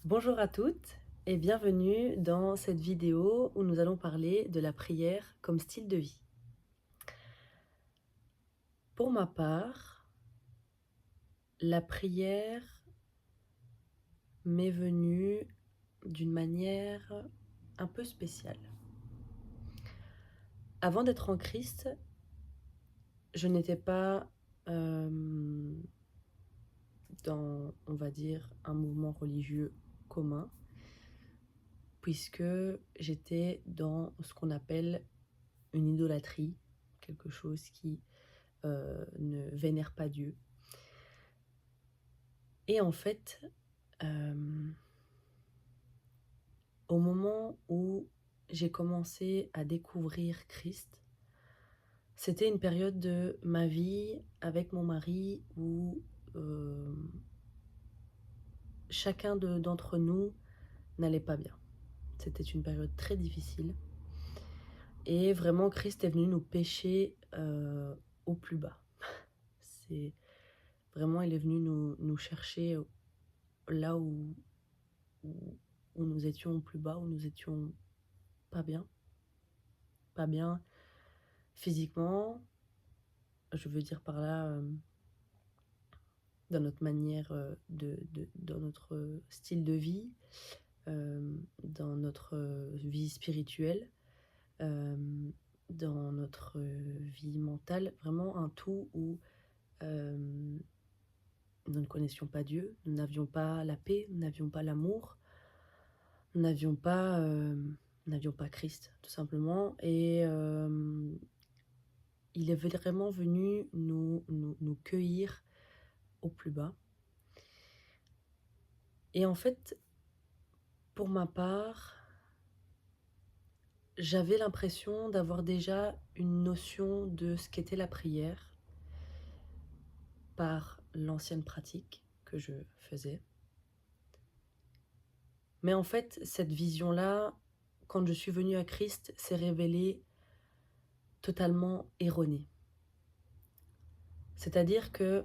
Bonjour à toutes et bienvenue dans cette vidéo où nous allons parler de la prière comme style de vie. Pour ma part, la prière m'est venue d'une manière un peu spéciale. Avant d'être en Christ, je n'étais pas dans, on va dire, un mouvement religieux commun, puisque j'étais dans ce qu'on appelle une idolâtrie, quelque chose qui ne vénère pas Dieu. Et en fait, au moment où j'ai commencé à découvrir Christ, c'était une période de ma vie avec mon mari où chacun d'entre nous n'allait pas bien. C'était une période très difficile. Et vraiment, Christ est venu nous pêcher au plus bas. C'est vraiment, il est venu nous chercher là où, où nous étions au plus bas, où nous étions pas bien. Pas bien physiquement, je veux dire par là, dans notre manière dans notre style de vie, dans notre vie spirituelle, dans notre vie mentale, vraiment un tout où nous ne connaissions pas Dieu, nous n'avions pas la paix, nous n'avions pas l'amour, nous n'avions pas Christ, tout simplement. Et il est vraiment venu nous cueillir au plus bas. Et en fait, pour ma part, j'avais l'impression d'avoir déjà une notion de ce qu'était la prière par l'ancienne pratique que je faisais. Mais en fait, cette vision-là, quand je suis venue à Christ, s'est révélée totalement erronée. C'est-à-dire que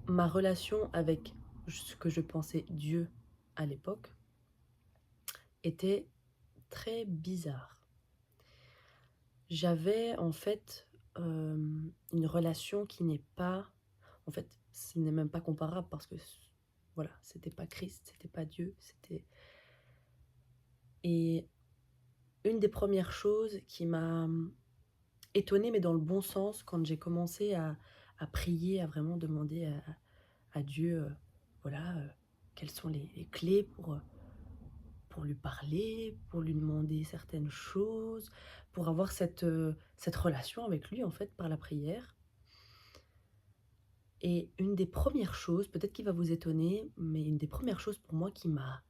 ma relation avec ce que je pensais Dieu à l'époque était très bizarre. J'avais en fait une relation qui n'est pas... En fait, ce n'est même pas comparable parce que, voilà, c'était pas Christ, c'était pas Dieu, c'était... Et une des premières choses qui m'a étonnée, mais dans le bon sens, quand j'ai commencé à prier, à vraiment demander à Dieu, voilà, quelles sont les clés pour lui parler, pour lui demander certaines choses, pour avoir cette relation avec lui, en fait, par la prière. Et une des premières choses, peut-être qu'il va vous étonner, mais une des premières choses pour moi qui m'a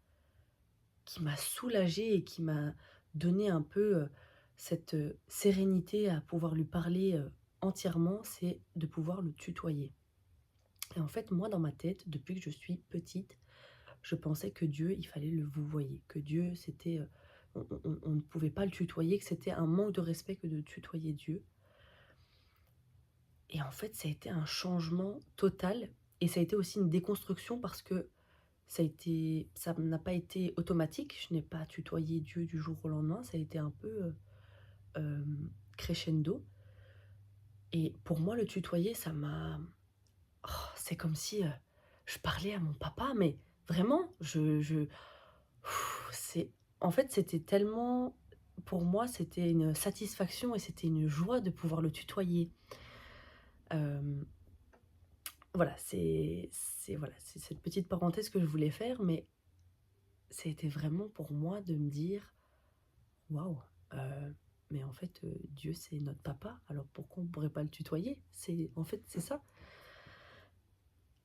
soulagée et qui m'a donné un peu cette sérénité à pouvoir lui parler entièrement, c'est de pouvoir le tutoyer. Et en fait, moi, dans ma tête, depuis que je suis petite, je pensais que Dieu, il fallait le vouvoyer, que Dieu, c'était... on ne pouvait pas le tutoyer, que c'était un manque de respect que de tutoyer Dieu. Et en fait, ça a été un changement total et ça a été aussi une déconstruction parce que ça n'a pas été automatique. Je n'ai pas tutoyé Dieu du jour au lendemain. Ça a été un peu euh, crescendo. Et pour moi, le tutoyer, ça m'a... Oh, c'est comme si je parlais à mon papa, mais vraiment, c'est... En fait, c'était tellement... Pour moi, c'était une satisfaction et c'était une joie de pouvoir le tutoyer. Euh, voilà, c'est cette petite parenthèse que je voulais faire, mais c'était vraiment pour moi de me dire waouh, mais en fait, Dieu, c'est notre papa, alors pourquoi on ne pourrait pas le tutoyer? En fait, c'est ça.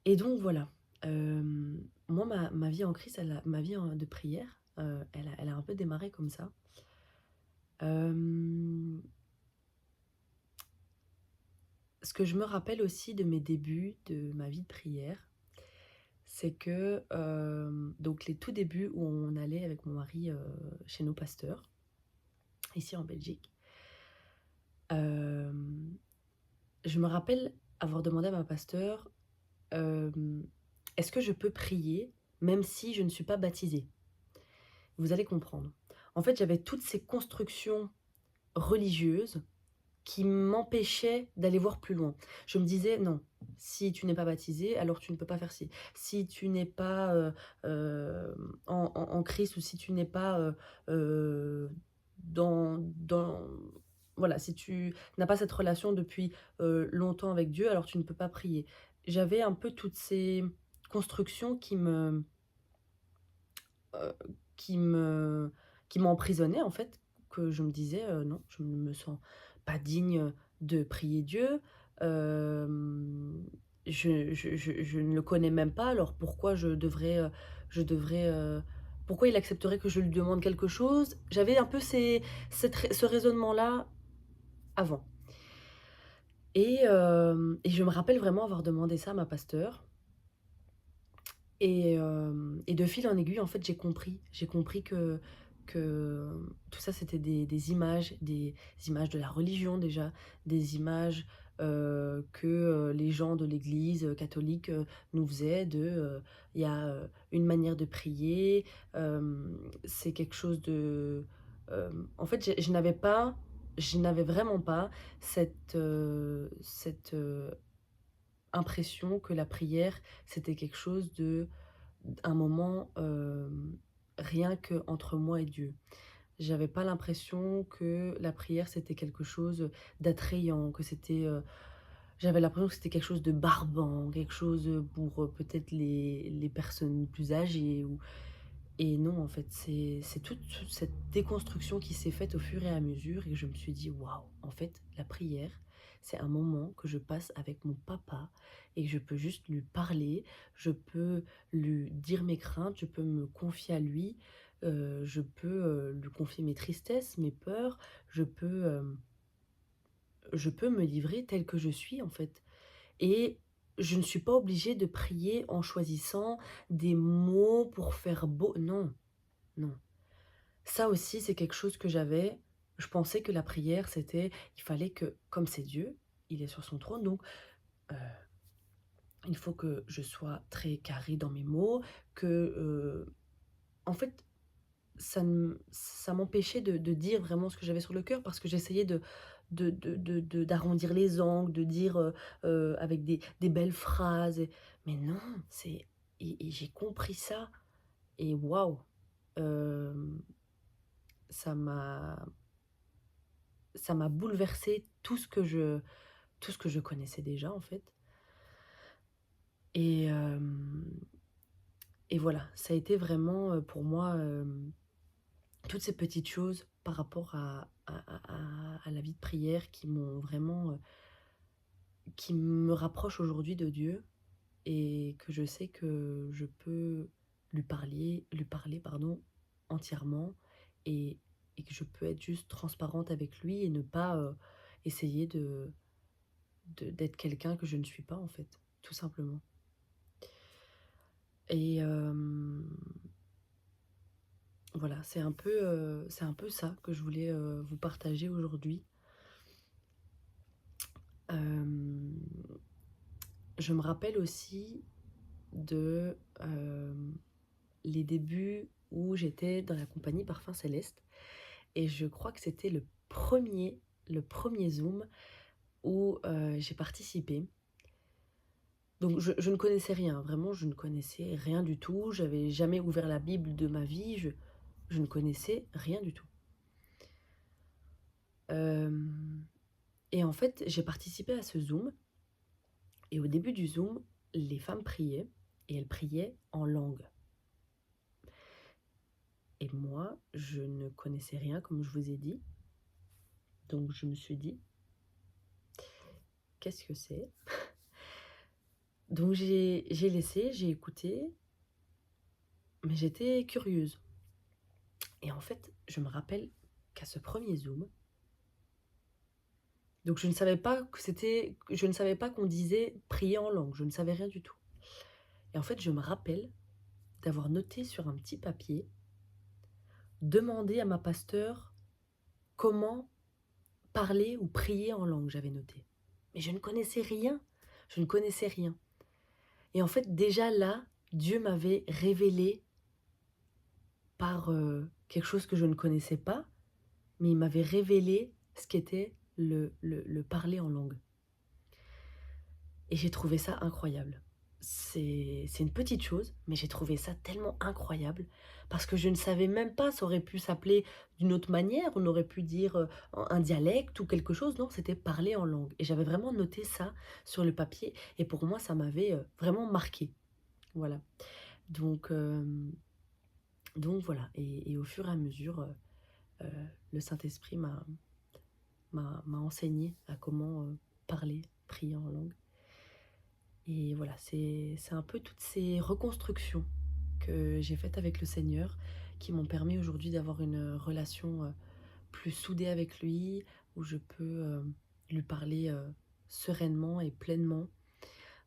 Et donc, voilà. Moi, ma vie en Christ, ma vie de prière, elle a un peu démarré comme ça. Ce que je me rappelle aussi de mes débuts de ma vie de prière, c'est que, donc les tout débuts où on allait avec mon mari chez nos pasteurs, ici en Belgique, je me rappelle avoir demandé à ma pasteur, est-ce que je peux prier même si je ne suis pas baptisée. Vous allez comprendre. En fait, j'avais toutes ces constructions religieuses qui m'empêchaient d'aller voir plus loin. Je me disais: «Non, si tu n'es pas baptisé, alors tu ne peux pas faire ci. Si tu n'es pas, en Christ ou si tu n'es pas, dans voilà, si tu n'as pas cette relation depuis, longtemps avec Dieu, alors tu ne peux pas prier». J'avais un peu toutes ces constructions heu, qui me qui m'emprisonnaient en fait, que je me disais: «Non, je ne me sens pas digne de prier Dieu, je ne le connais même pas, alors pourquoi pourquoi il accepterait que je lui demande quelque chose?» J'avais un peu ce raisonnement-là avant et je me rappelle vraiment avoir demandé ça à ma pasteur et de fil en aiguille, en fait, j'ai compris. J'ai compris que tout ça, c'était des images de la religion déjà, des images, les gens de l'Église, catholique, nous faisaient il y a, une manière de prier, c'est quelque chose de, en fait, je n'avais vraiment pas cette impression que la prière, c'était quelque chose un moment, rien que entre moi et Dieu. J'avais pas l'impression que la prière, c'était quelque chose d'attrayant, j'avais l'impression que c'était quelque chose de barbant, quelque chose, pour, peut-être les personnes plus âgées et non, en fait, c'est toute cette déconstruction qui s'est faite au fur et à mesure et je me suis dit: «Waouh, en fait, la prière, c'est un moment que je passe avec mon papa et que je peux juste lui parler, je peux lui dire mes craintes, je peux me confier à lui, je peux, lui confier mes tristesses, mes peurs, je peux me livrer telle que je suis, en fait» et je ne suis pas obligée de prier en choisissant des mots pour faire beau. Non, non. Ça aussi, c'est quelque chose que j'avais. Je pensais que la prière, il fallait que, comme c'est Dieu, il est sur son trône, donc heu, il faut que je sois très carrée dans mes mots, en fait, ça m'empêchait de dire vraiment ce que j'avais sur le cœur parce que j'essayais d'arrondir les angles, de dire, avec des belles phrases mais non, et j'ai compris ça et waouh! Hem, ça m'a Ça m'a bouleversé tout ce que je connaissais déjà, en fait et hem et voilà, ça a été vraiment, pour moi, toutes ces petites choses par rapport à la vie de prière qui m'ont vraiment, qui me rapprochent aujourd'hui de Dieu et que je sais que je peux lui parler, pardon, entièrement et que je peux être juste transparente avec lui et ne pas, essayer d'être quelqu'un que je ne suis pas en fait, tout simplement. Et voilà, c'est un peu ça que je voulais, vous partager aujourd'hui. Hem, je me rappelle aussi les débuts où j'étais dans la compagnie Parfums Céleste et je crois que c'était le premier Zoom où, j'ai participé. Donc je ne connaissais rien, vraiment je ne connaissais rien du tout, j'avais jamais ouvert la Bible de ma vie, je ne connaissais rien du tout. Hem et en fait, j'ai participé à ce Zoom et au début du Zoom, les femmes priaient et elles priaient en langue. Et moi, je ne connaissais rien comme je vous ai dit, donc je me suis dit: «Qu'est-ce que c'est?» Donc j'ai écouté, mais j'étais curieuse et en fait, je me rappelle qu'à ce premier Zoom, donc je ne savais pas qu'on disait prier en langue, je ne savais rien du tout et en fait, je me rappelle d'avoir noté sur un petit papier, demander à ma pasteur comment parler ou prier en langue, j'avais noté. Mais je ne connaissais rien, je ne connaissais rien et en fait, déjà là, Dieu m'avait révélé par quelque chose que je ne connaissais pas, mais il m'avait révélé ce qu'était le parler en langue. Et j'ai trouvé ça incroyable. C'est une petite chose, mais j'ai trouvé ça tellement incroyable parce que je ne savais même pas, ça aurait pu s'appeler d'une autre manière, on aurait pu dire un dialecte ou quelque chose, non, c'était parler en langue. Et j'avais vraiment noté ça sur le papier et pour moi, ça m'avait vraiment marqué. Voilà. Donc, euh, donc voilà, et au fur et à mesure, le Saint-Esprit m'a enseigné à comment parler, prier en langue. Et voilà, c'est un peu toutes ces reconstructions que j'ai faites avec le Seigneur qui m'ont permis aujourd'hui d'avoir une relation plus soudée avec lui, où je peux lui parler sereinement et pleinement,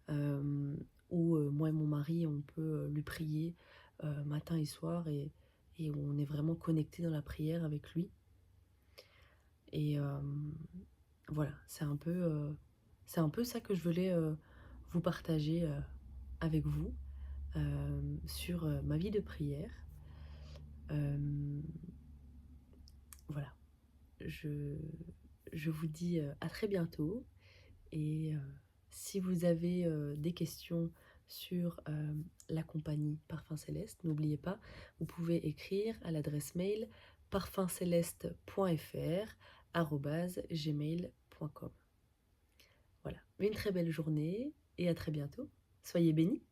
euh, où moi et mon mari, on peut lui prier matin et soir, et où on est vraiment connecté dans la prière avec lui. Et voilà, c'est un peu ça que je voulais vous partager avec vous sur ma vie de prière. Voilà, je, je vous dis à très bientôt et si vous avez des questions sur la compagnie Parfum Céleste, n'oubliez pas, vous pouvez écrire à l'adresse mail parfumceleste.fr@gmail.com. Voilà, une très belle journée et à très bientôt. Soyez bénis.